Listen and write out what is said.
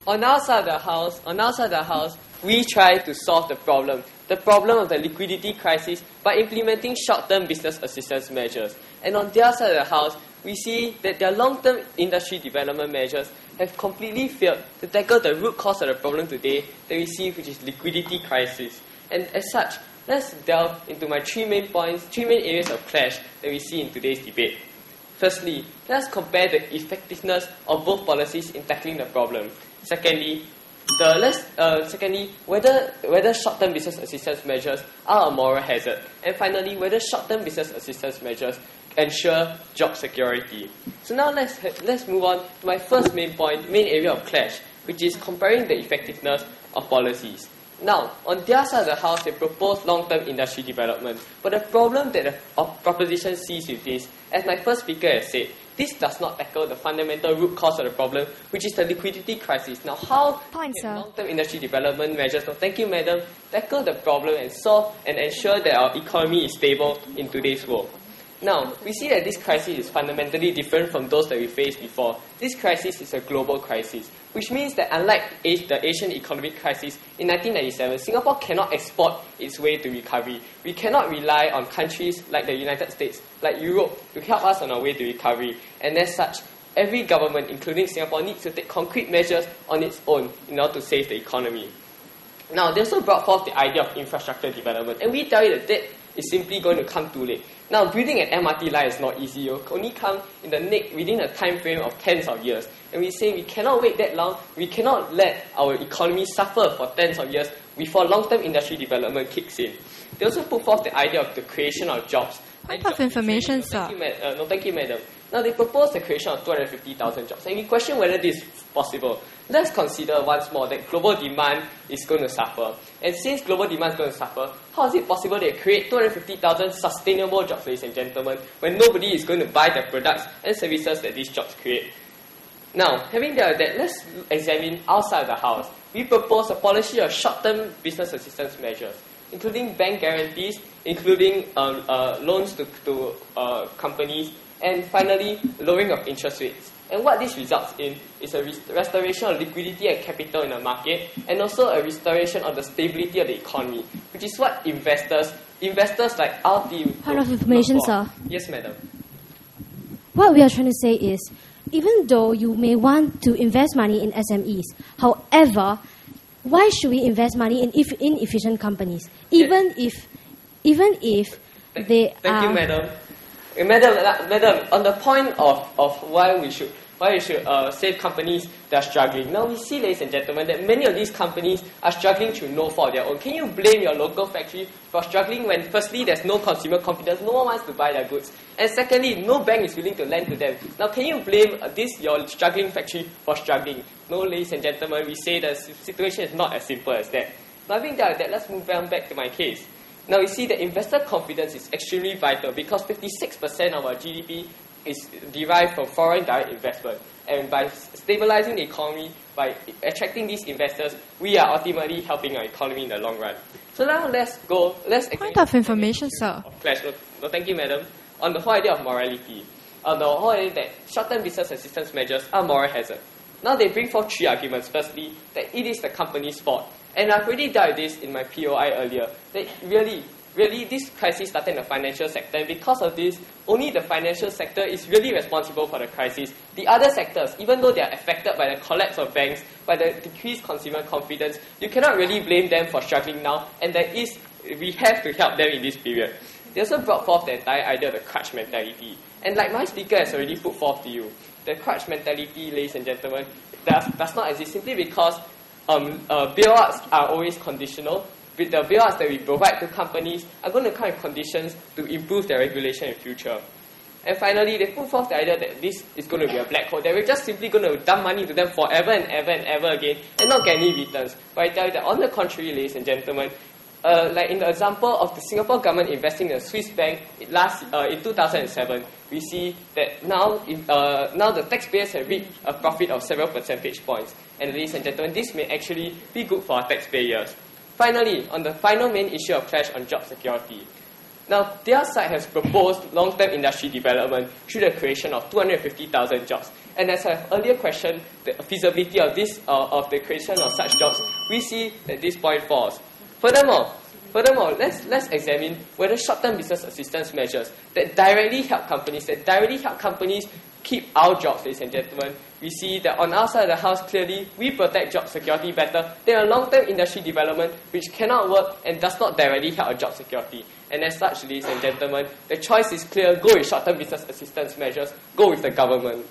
On our side of the house, we try to solve the problem of the liquidity crisis by implementing short-term business assistance measures. And on their side of the house, we see that their long-term industry development measures have completely failed to tackle the root cause of the problem today that we see, which is liquidity crisis. And as such, let's delve into my three main areas of clash that we see in today's debate. Firstly, let's compare the effectiveness of both policies in tackling the problem. Secondly, whether short-term business assistance measures are a moral hazard. And finally, whether short-term business assistance measures ensure job security. So now let's move on to my first main area of clash, which is comparing the effectiveness of policies. Now, on their side of the house, they propose long-term industry development. But the problem that the proposition sees with this, as my first speaker has said, this does not tackle the fundamental root cause of the problem, which is the liquidity crisis. Now, how can long-term industry development measures, thank you, madam, tackle the problem and solve and ensure that our economy is stable in today's world? Now, we see that this crisis is fundamentally different from those that we faced before. This crisis is a global crisis, which means that unlike the Asian economic crisis in 1997, Singapore cannot export its way to recovery. We cannot rely on countries like the United States, like Europe, to help us on our way to recovery. And as such, every government, including Singapore, needs to take concrete measures on its own in order to save the economy. Now, they also brought forth the idea of infrastructure development, and we tell you that is simply going to come too late. Now, building an MRT line is not easy. It will only come within a time frame of tens of years. And we say we cannot wait that long. We cannot let our economy suffer for tens of years before long-term industry development kicks in. They also put forth the idea of the creation of jobs. Point of information, sir. Thank you, madam. Now, they propose the creation of 250,000 jobs. And we question whether this is possible. Let's consider once more that global demand is going to suffer. And since global demand is going to suffer, how is it possible they create 250,000 sustainable jobs, ladies and gentlemen, when nobody is going to buy the products and services that these jobs create? Now, having said that, let's examine outside the house. We propose a policy of short-term business assistance measures, including bank guarantees, including loans to companies, and finally, lowering of interest rates. And what this results in is a restoration of liquidity and capital in the market, and also a restoration of the stability of the economy, which is what investors like our team... Point of information, sir. Yes, madam. What we are trying to say is, even though you may want to invest money in SMEs, however, why should we invest money in inefficient companies? Even if they Thank you, madam. Madam, on the point of why we should save companies that are struggling. Now we see, ladies and gentlemen, that many of these companies are struggling through no fault of their own. Can you blame your local factory for struggling when firstly there's no consumer confidence, no one wants to buy their goods, and secondly, no bank is willing to lend to them? Now can you blame your struggling factory for struggling? No, ladies and gentlemen, we say the situation is not as simple as that. Now having that, let's move on back to my case. Now we see that investor confidence is extremely vital because 56% of our GDP is derived from foreign direct investment. And by stabilizing the economy, by attracting these investors, we are ultimately helping our economy in the long run. So now let's Point of information, sir. No, thank you, madam. On the whole idea of morality. On the whole idea that short-term business assistance measures are moral hazard. Now they bring forth three arguments. Firstly, that it is the company's fault. And I've already dealt with this in my POI earlier. That really, this crisis started in the financial sector. And because of this, only the financial sector is really responsible for the crisis. The other sectors, even though they are affected by the collapse of banks, by the decreased consumer confidence, you cannot really blame them for struggling now. And we have to help them in this period. They also brought forth the entire idea of the crutch mentality. And like my speaker has already put forth to you, the crutch mentality, ladies and gentlemen, does not exist simply because bailouts are always conditional. With the bailouts that we provide to companies are going to come with conditions to improve their regulation in future. And finally, they put forth the idea that this is going to be a black hole, that we're just simply going to dump money to them forever and ever and ever again and not get any returns. But I tell you that on the contrary, ladies and gentlemen, like in the example of the Singapore government investing in a Swiss bank in 2007, we see that now the taxpayers have reaped a profit of several percentage points. And ladies and gentlemen, this may actually be good for our taxpayers. Finally, on the final main issue of clash on job security. Now, their side has proposed long-term industry development through the creation of 250,000 jobs. And as I earlier questioned the feasibility of this of the creation of such jobs, we see that this point falls. Furthermore, let's examine whether short-term business assistance measures that directly help companies keep our jobs, ladies and gentlemen. We see that on our side of the house, clearly, we protect job security better than a long-term industry development which cannot work and does not directly help a job security. And as such, ladies and gentlemen, the choice is clear. Go with short-term business assistance measures. Go with the government.